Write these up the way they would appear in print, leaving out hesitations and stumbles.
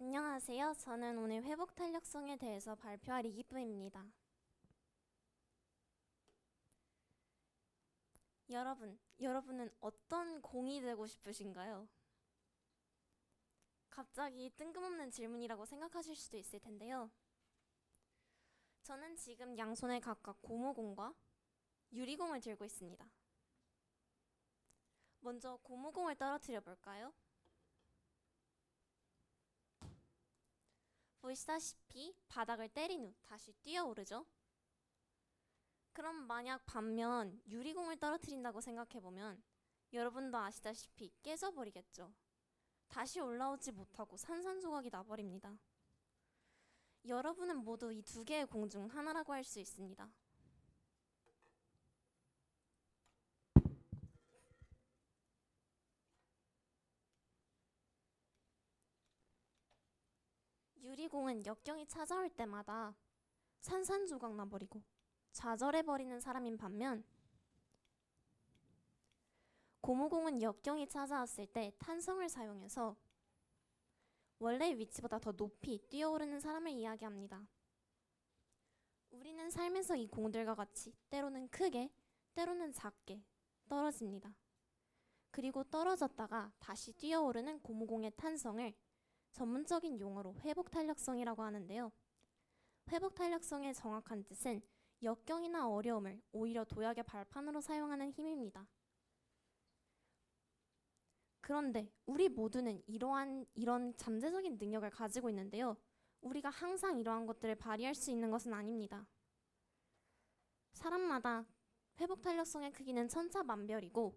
안녕하세요. 저는 오늘 회복 탄력성에 대해서 발표할 이기쁨입니다. 여러분은 어떤 공이 되고 싶으신가요? 갑자기 뜬금없는 질문이라고 생각하실 수도 있을 텐데요. 저는 지금 양손에 각각 고무공과 유리공을 들고 있습니다. 먼저 고무공을 떨어뜨려 볼까요? 보시다시피 바닥을 때린 후 다시 뛰어오르죠? 그럼 만약 반면 유리공을 떨어뜨린다고 생각해보면 여러분도 아시다시피 깨져버리겠죠. 다시 올라오지 못하고 산산조각이 나버립니다. 여러분은 모두 이 두 개의 공 중 하나라고 할 수 있습니다. 유리공은 역경이 찾아올 때마다 산산조각 나버리고 좌절해버리는 사람인 반면 고무공은 역경이 찾아왔을 때 탄성을 사용해서 원래의 위치보다 더 높이 뛰어오르는 사람을 이야기합니다. 우리는 삶에서 이 공들과 같이 때로는 크게, 때로는 작게 떨어집니다. 그리고 떨어졌다가 다시 뛰어오르는 고무공의 탄성을 전문적인 용어로 회복탄력성이라고 하는데요. 회복탄력성의 정확한 뜻은 역경이나 어려움을 오히려 도약의 발판으로 사용하는 힘입니다. 그런데 우리 모두는 이런 잠재적인 능력을 가지고 있는데요. 우리가 항상 이러한 것들을 발휘할 수 있는 것은 아닙니다. 사람마다 회복탄력성의 크기는 천차만별이고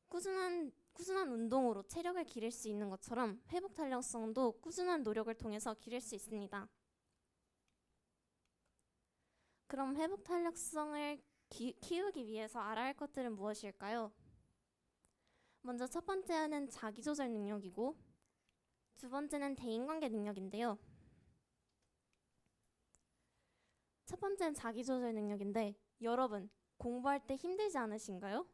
꾸준한 운동으로 체력을 기를 수 있는 것처럼 회복탄력성도 꾸준한 노력을 통해서 기를 수 있습니다. 그럼 회복탄력성을 키우기 위해서 알아야 할 것들은 무엇일까요? 먼저 첫 번째는 자기조절 능력이고 두 번째는 대인관계 능력인데요. 첫 번째는 자기조절 능력인데 여러분 공부할 때 힘들지 않으신가요?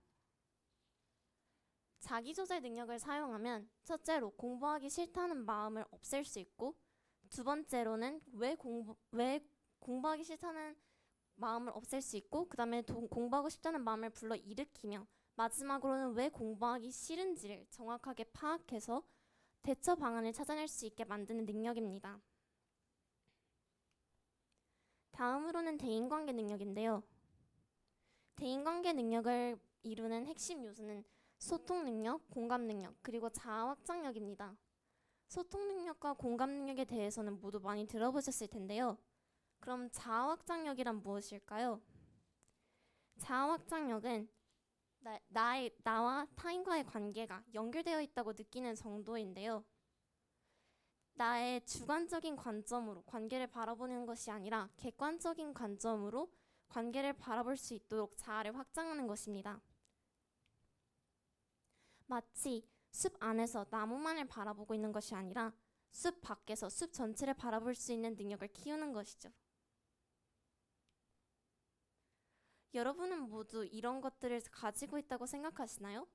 자기조절 능력을 사용하면 첫째로 공부하기 싫다는 마음을 없앨 수 있고 두 번째로는 왜 공부하기 싫다는 마음을 없앨 수 있고 그 다음에 공부하고 싶다는 마음을 불러일으키며 마지막으로는 왜 공부하기 싫은지를 정확하게 파악해서 대처 방안을 찾아낼 수 있게 만드는 능력입니다. 다음으로는 대인관계 능력인데요. 대인관계 능력을 이루는 핵심 요소는 소통 능력, 공감 능력, 그리고 자아 확장력입니다. 소통 능력과 공감 능력에 대해서는 모두 많이 들어보셨을 텐데요. 그럼 자아 확장력이란 무엇일까요? 자아 확장력은 나와 타인과의 관계가 연결되어 있다고 느끼는 정도인데요. 나의 주관적인 관점으로 관계를 바라보는 것이 아니라 객관적인 관점으로 관계를 바라볼 수 있도록 자아를 확장하는 것입니다. 마치 숲 안에서 나무만을 바라보고 있는 것이 아니라 숲 밖에서 숲 전체를 바라볼 수 있는 능력을 키우는 것이죠. 여러분은 모두 이런 것들을 가지고 있다고 생각하시나요?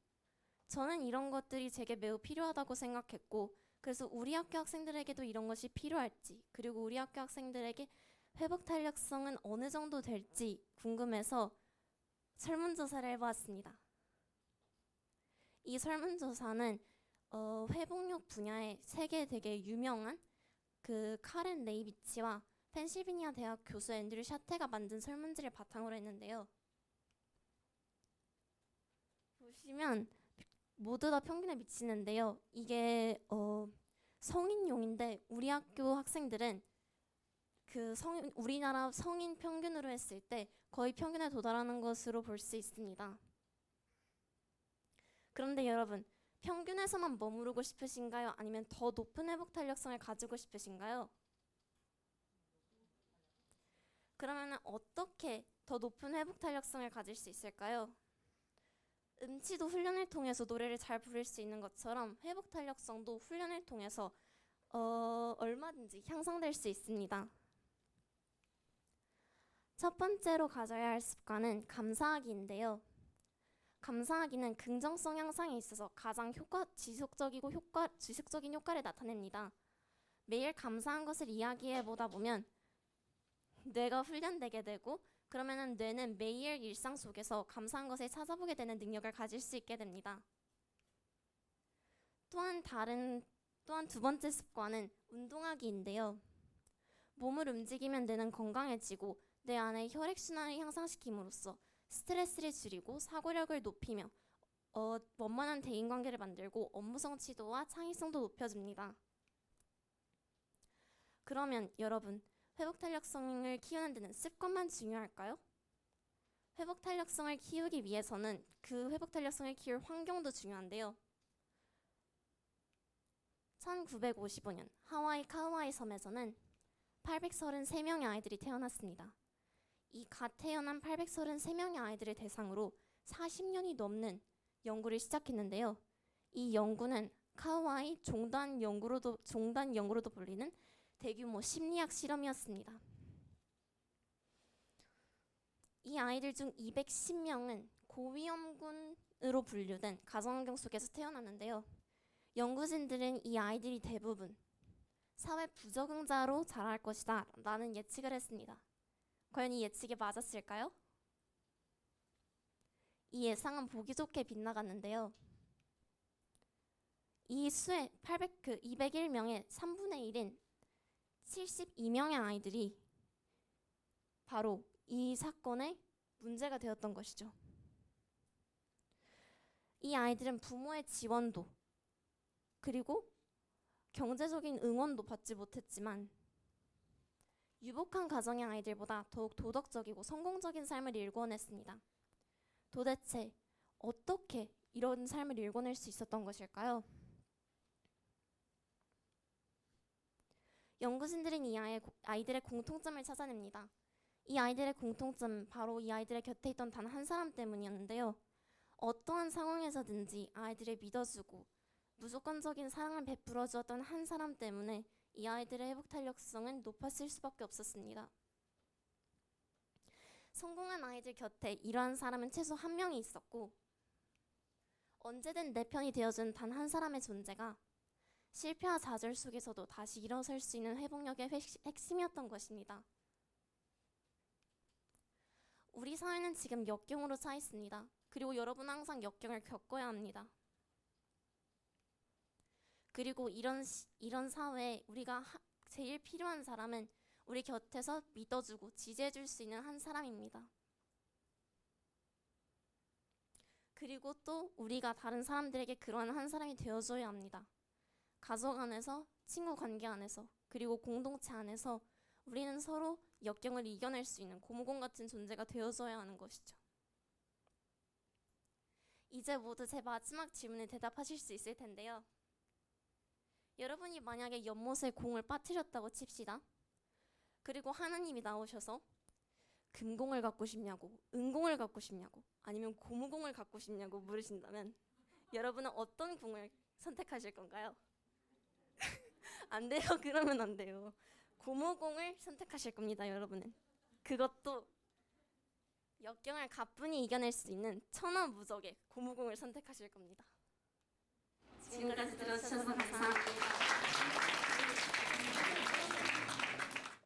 저는 이런 것들이 제게 매우 필요하다고 생각했고 그래서 우리 학교 학생들에게도 이런 것이 필요할지 그리고 우리 학교 학생들에게 회복 탄력성은 어느 정도 될지 궁금해서 설문조사를 해보았습니다. 이 설문조사는 회복력 분야에 세계에 되게 유명한 그 카렌 레이비치와 펜실베니아 대학 교수 앤드류 샤테가 만든 설문지를 바탕으로 했는데요. 보시면 모두 다 평균에 미치는데요. 이게 성인용인데 우리 학교 학생들은 우리나라 성인 평균으로 했을 때 거의 평균에 도달하는 것으로 볼 수 있습니다. 그런데 여러분, 평균에서만 머무르고 싶으신가요? 아니면 더 높은 회복 탄력성을 가지고 싶으신가요? 그러면 어떻게 더 높은 회복 탄력성을 가질 수 있을까요? 음치도 훈련을 통해서 노래를 잘 부를 수 있는 것처럼 회복 탄력성도 훈련을 통해서 얼마든지 향상될 수 있습니다. 첫 번째로 가져야 할 습관은 감사하기인데요. 감사하기는 긍정성 향상에 있어서 가장 지속적인 효과를 나타냅니다. 매일 감사한 것을 이야기해 보다 보면 뇌가 훈련되게 되고 그러면은 뇌는 매일 일상 속에서 감사한 것을 찾아보게 되는 능력을 가질 수 있게 됩니다. 또한 두 번째 습관은 운동하기인데요. 몸을 움직이면 뇌는 건강해지고 뇌 안의 혈액순환을 향상시킴으로써 스트레스를 줄이고 사고력을 높이며 원만한 대인관계를 만들고 업무 성취도와 창의성도 높여줍니다. 그러면 여러분, 회복 탄력성을 키우는 데는 습관만 중요할까요? 회복 탄력성을 키우기 위해서는 그 회복 탄력성을 키울 환경도 중요한데요. 1955년 하와이 카우아이 섬에서는 833명의 아이들이 태어났습니다. 이 갓 태어난 833명의 아이들을 대상으로 40년이 넘는 연구를 시작했는데요. 이 연구는 카우아이 종단 연구로도 불리는 대규모 심리학 실험이었습니다. 이 아이들 중 210명은 고위험군으로 분류된 가정환경 속에서 태어났는데요. 연구진들은 이 아이들이 대부분 사회 부적응자로 자랄 것이다 라는 예측을 했습니다. 과연 이 예측이 맞았을까요? 이 예상은 보기 좋게 빗나갔는데요. 이 수의 201명의 3분의 1인 72명의 아이들이 바로 이 사건의 문제가 되었던 것이죠. 이 아이들은 부모의 지원도 그리고 경제적인 응원도 받지 못했지만 유복한 가정의 아이들보다 더욱 도덕적이고 성공적인 삶을 일궈냈습니다. 도대체 어떻게 이런 삶을 일궈낼 수 있었던 것일까요? 연구진들은 이 아이들의 공통점을 찾아냅니다. 이 아이들의 공통점은 바로 이 아이들의 곁에 있던 단 한 사람 때문이었는데요. 어떠한 상황에서든지 아이들을 믿어주고 무조건적인 사랑을 베풀어 주었던 한 사람 때문에 이 아이들의 회복 탄력성은 높았을 수밖에 없었습니다. 성공한 아이들 곁에 이러한 사람은 최소 한 명이 있었고 언제든 내 편이 되어준 단 한 사람의 존재가 실패와 좌절 속에서도 다시 일어설 수 있는 회복력의 핵심이었던 것입니다. 우리 사회는 지금 역경으로 차 있습니다. 그리고 여러분은 항상 역경을 겪어야 합니다. 그리고 이런 사회에 우리가 제일 필요한 사람은 우리 곁에서 믿어주고 지지해줄 수 있는 한 사람입니다. 그리고 또 우리가 다른 사람들에게 그러한 한 사람이 되어줘야 합니다. 가족 안에서, 친구 관계 안에서, 그리고 공동체 안에서 우리는 서로 역경을 이겨낼 수 있는 고무공 같은 존재가 되어줘야 하는 것이죠. 이제 모두 제 마지막 질문에 대답하실 수 있을 텐데요. 여러분이 만약에 연못에 공을 빠뜨렸다고 칩시다. 그리고 하나님이 나오셔서 금공을 갖고 싶냐고, 은공을 갖고 싶냐고, 아니면 고무공을 갖고 싶냐고 물으신다면 여러분은 어떤 공을 선택하실 건가요? 안 돼요. 그러면 안 돼요. 고무공을 선택하실 겁니다, 여러분은. 그것도 역경을 가뿐히 이겨낼 수 있는 천하무적의 고무공을 선택하실 겁니다. 지금까지